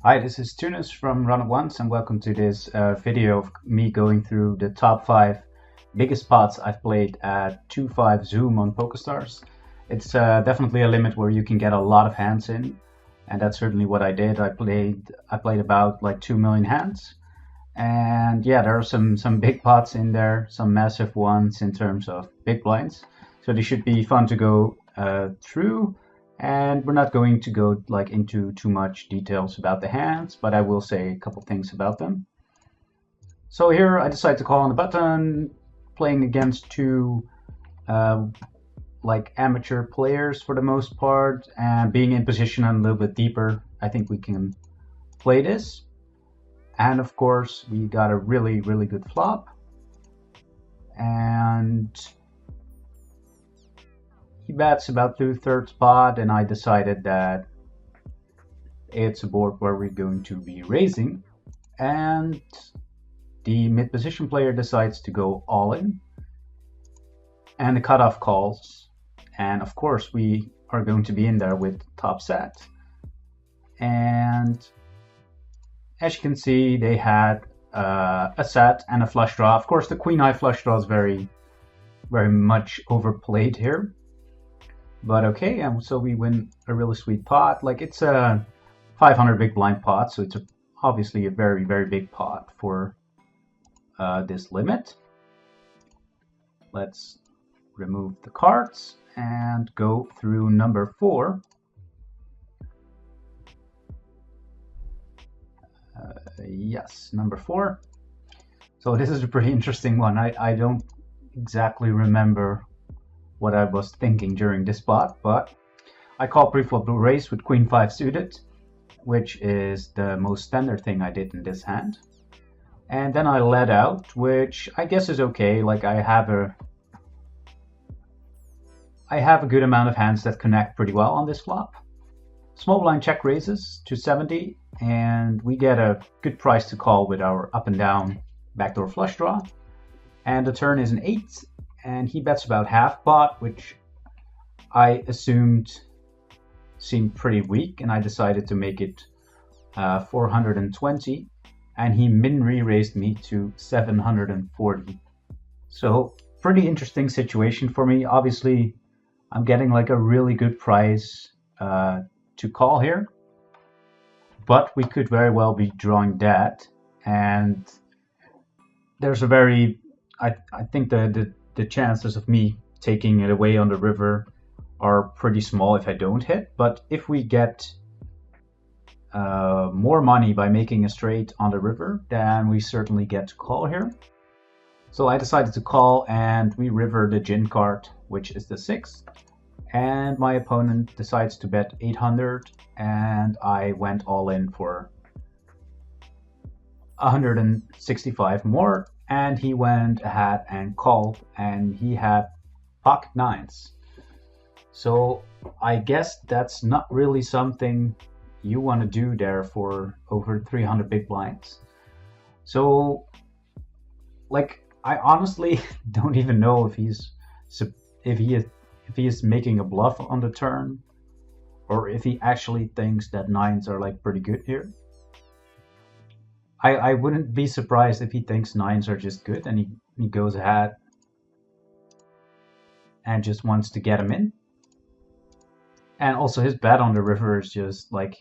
Hi, this is Teunuss from Run It Once, and welcome to this video of me going through the top 5 biggest pots I've played at 2.5 zoom on PokerStars. It's definitely a limit where you can get a lot of hands in, and that's certainly what I did. I played about like 2 million hands, and yeah, there are some big pots in there, some massive ones in terms of big blinds. So they should be fun to go through. And we're not going to go into too much details about the hands, but I will say a couple things about them. So here I decided to call on the button, playing against two amateur players for the most part, and being in position and a little bit deeper. I think we can play this. And of course we got a really good flop, and he bets about 2/3 pot, and I decided that it's a board where we're going to be raising, and the mid position player decides to go all in, and the cutoff calls, and of course we are going to be in there with top set. And as you can see, they had a set and a flush draw. Of course the queen high flush draw is very much overplayed here. But okay, and so we win a really sweet pot. Like, it's a 500 big blind pot, so it's obviously a very big pot for this limit. Let's remove the cards and go through number 4. Yes, number 4. So this is a pretty interesting one. I don't exactly remember what I was thinking during this spot, but I call preflop blue raise with queen 5 suited, which is the most standard thing I did in this hand. And then I let out, which I guess is okay. Like, I have a good amount of hands that connect pretty well on this flop. Small blind check raises to 70, and we get a good price to call with our up and down backdoor flush draw. And the turn is an 8. And he bets about half pot, which I assumed seemed pretty weak, and I decided to make it 420, and he min re-raised me to 740. So pretty interesting situation for me. Obviously I'm getting like a really good price to call here, but we could very well be drawing that, and there's a very I think the chances of me taking it away on the river are pretty small if I don't hit. But if we get more money by making a straight on the river, then we certainly get to call here. So I decided to call, and we river the gin card, which is the 6. And my opponent decides to bet 800, and I went all in for 165 more. And he went ahead and called, and he had pocket 9s. So I guess that's not really something you want to do there for over 300 big blinds. So, like, I honestly don't even know if he is making a bluff on the turn, or if he actually thinks that 9s are like pretty good here. I wouldn't be surprised if he thinks 9s are just good, and he goes ahead and just wants to get him in. And also his bet on the river is just like,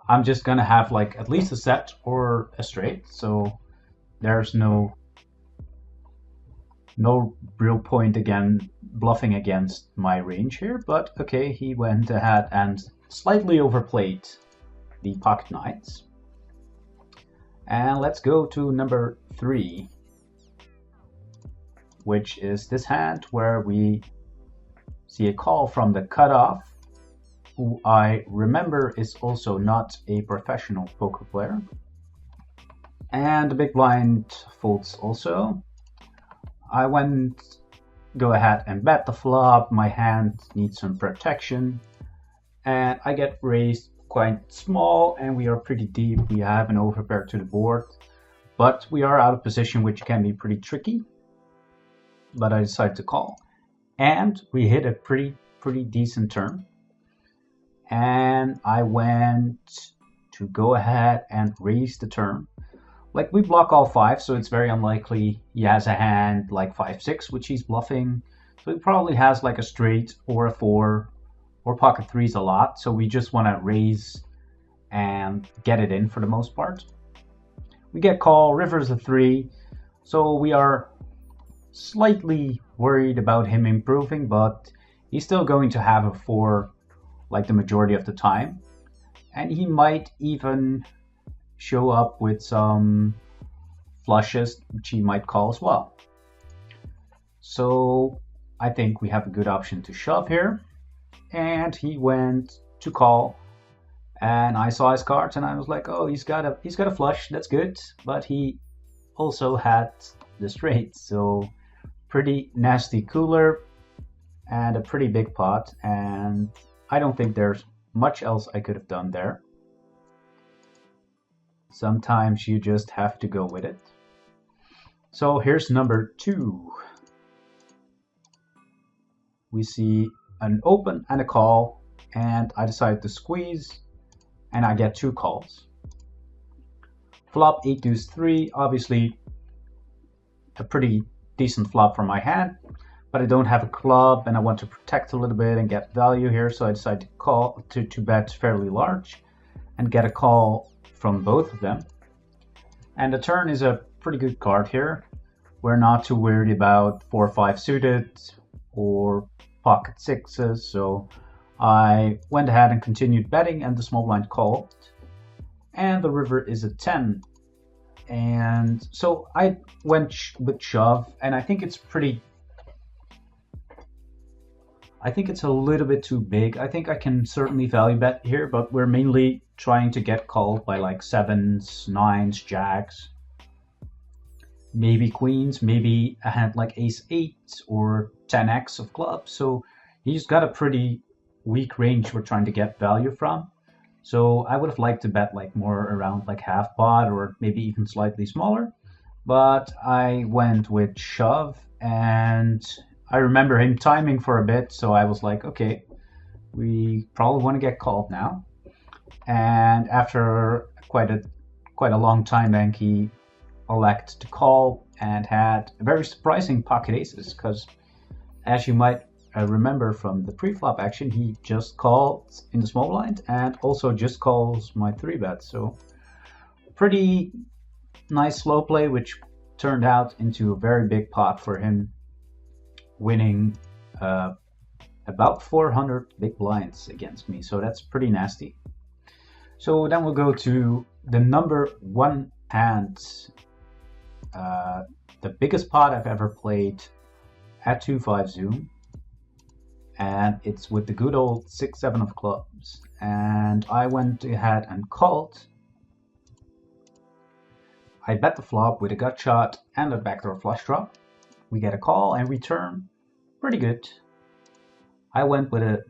I'm just gonna have like at least a set or a straight, so there's no real point again bluffing against my range here. But okay, he went ahead and slightly overplayed the pocket 9s. And let's go to number 3, which is this hand where we see a call from the cutoff, who I remember is also not a professional poker player. And the big blind folds also. I go ahead and bet the flop. My hand needs some protection, and I get raised quite small, and we are pretty deep. We have an overpair to the board, but we are out of position, which can be pretty tricky. But I decided to call, and we hit a pretty decent turn, and I went to go ahead and raise the turn. Like, we block all 5, so it's very unlikely he has a hand like 5-6, which he's bluffing. So he probably has like a straight or a 4 or pocket 3s a lot. So we just want to raise and get it in for the most part. We get call, river's a 3. So we are slightly worried about him improving, but he's still going to have a 4 like the majority of the time. And he might even show up with some flushes, which he might call as well. So I think we have a good option to shove here. And he went to call, and I saw his cards and I was like, oh, he's got a flush, that's good. But he also had the straight, so pretty nasty cooler and a pretty big pot, and I don't think there's much else I could have done there. Sometimes you just have to go with it. So here's number 2. We see an open and a call, and I decide to squeeze, and I get 2 calls. Flop 8 deuce 3, obviously a pretty decent flop for my hand, but I don't have a club and I want to protect a little bit and get value here, so I decide to call to bet fairly large and get a call from both of them. And the turn is a pretty good card here. We're not too worried about 4-5 suited or pocket 6s, so I went ahead and continued betting, and the small blind called, and the river is a 10. And so I went with shove, and I think it's a little bit too big. I think I can certainly value bet here, but we're mainly trying to get called by like 7s, 9s, jacks, maybe queens, maybe a hand like ace 8 or 10x of clubs. So he's got a pretty weak range we're trying to get value from. So I would have liked to bet like more around like half pot or maybe even slightly smaller, but I went with shove, and I remember him timing for a bit, so I was like, okay, we probably want to get called now. And after quite a long time then he elected to call and had a very surprising pocket aces, because as you might remember from the pre-flop action, he just called in the small blind and also just calls my 3-bet. So pretty nice slow play, which turned out into a very big pot for him, winning about 400 big blinds against me. So that's pretty nasty. So then we'll go to the number 1 hand, the biggest pot I've ever played at 2-5 Zoom. And it's with the good old 6-7 of clubs. And I went ahead and called. I bet the flop with a gut shot and a backdoor flush draw. We get a call and return. Pretty good. I went with a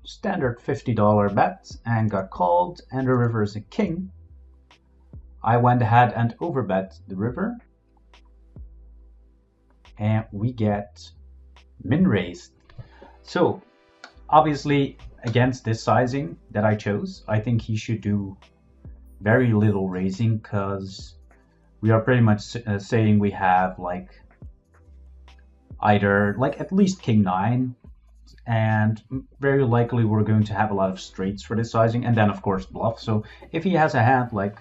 standard $50 bet and got called, and the river is a king. I went ahead and overbet the river. And we get min raised. So obviously against this sizing that I chose, I think he should do very little raising, because we are pretty much saying we have like either like at least king 9, and very likely we're going to have a lot of straights for this sizing, and then of course bluff. So if he has a hand like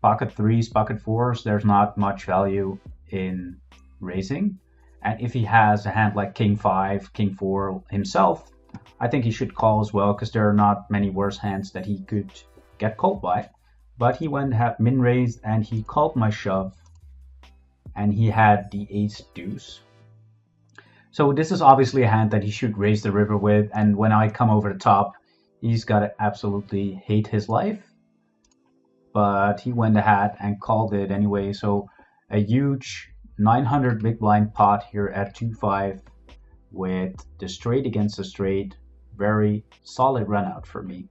pocket 3s, pocket 4s, there's not much value in raising. And if he has a hand like king 5, king 4 himself, I think he should call as well, because there are not many worse hands that he could get called by. But he went and had min raised, and he called my shove, and he had the ace deuce. So this is obviously a hand that he should raise the river with, and when I come over the top, he's got to absolutely hate his life. But he went ahead and called it anyway, so a huge 900 big blind pot here at 2-5 with the straight against the straight. Very solid run out for me.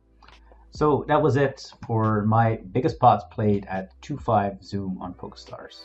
So that was it for my biggest pots played at 2-5 Zoom on PokerStars.